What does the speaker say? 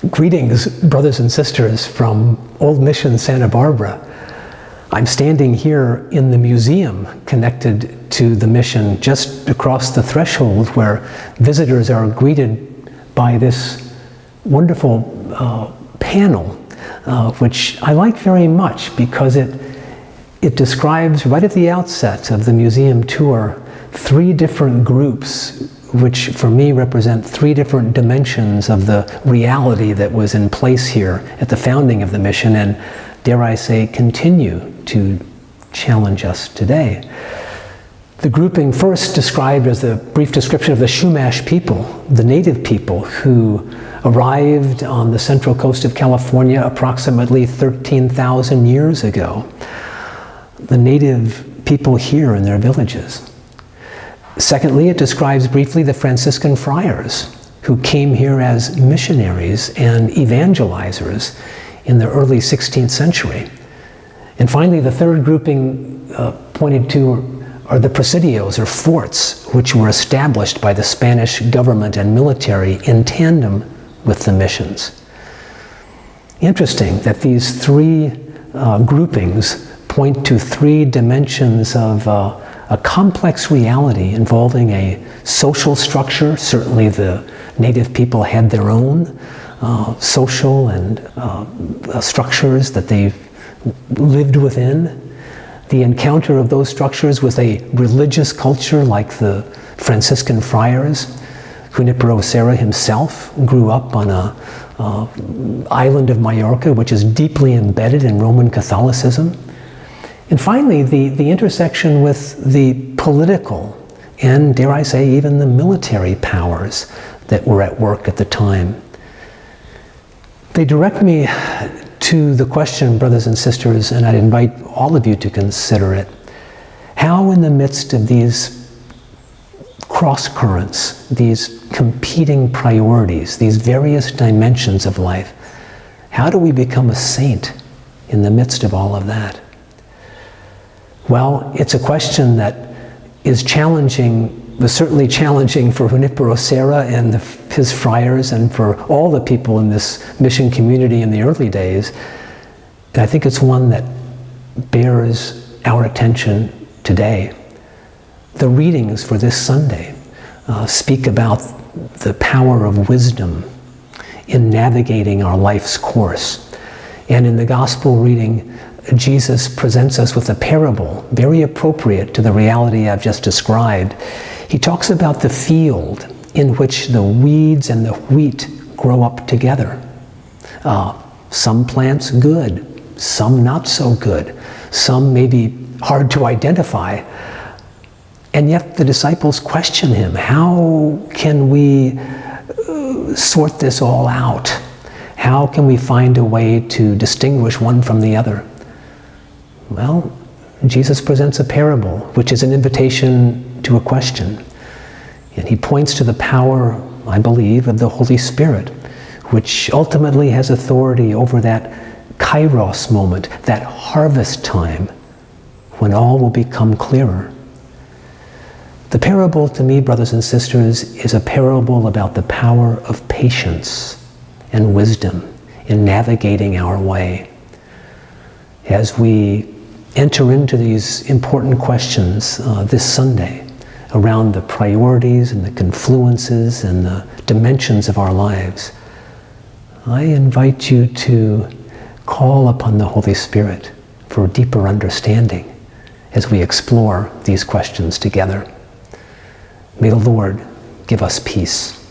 Greetings, brothers and sisters from Old Mission, Santa Barbara. I'm standing here in the museum connected to the mission, just across the threshold, where visitors are greeted by this wonderful panel, which I like very much because it describes right at the outset of the museum tour 3 different groups, which for me represent 3 different dimensions of the reality that was in place here at the founding of the mission, and dare I say, continue to challenge us today. The grouping first described as a brief description of the Chumash people, the native people who arrived on the central coast of California approximately 13,000 years ago. The native people here in their villages. Secondly, it describes briefly the Franciscan friars who came here as missionaries and evangelizers in the early 16th century. And finally, the third grouping pointed to are the presidios, or forts, which were established by the Spanish government and military in tandem with the missions. Interesting that these 3 groupings point to 3 dimensions of a complex reality involving a social structure. Certainly the native people had their own social and structures that they lived within. The encounter of those structures with a religious culture like the Franciscan friars. Junipero Serra himself grew up on an island of Majorca, which is deeply embedded in Roman Catholicism. And finally, the intersection with the political and, dare I say, even the military powers that were at work at the time. They direct me to the question, brothers and sisters, and I'd invite all of you to consider it. How in the midst of these cross currents, these competing priorities, these various dimensions of life, how do we become a saint in the midst of all of that? Well, it's a question that is challenging, was certainly challenging for Junipero Serra and his friars and for all the people in this mission community in the early days. And I think it's one that bears our attention today. The readings for this Sunday speak about the power of wisdom in navigating our life's course. And in the gospel reading, Jesus presents us with a parable very appropriate to the reality I've just described. He talks about the field in which the weeds and the wheat grow up together. Some plants good, some not so good, some may be hard to identify. And yet the disciples question him, how can we sort this all out? How can we find a way to distinguish one from the other? Well, Jesus presents a parable, which is an invitation to a question. And he points to the power, I believe, of the Holy Spirit, which ultimately has authority over that kairos moment, that harvest time, when all will become clearer. The parable, to me, brothers and sisters, is a parable about the power of patience and wisdom in navigating our way. As we enter into these important questions this Sunday around the priorities and the confluences and the dimensions of our lives, I invite you to call upon the Holy Spirit for deeper understanding as we explore these questions together. May the Lord give us peace.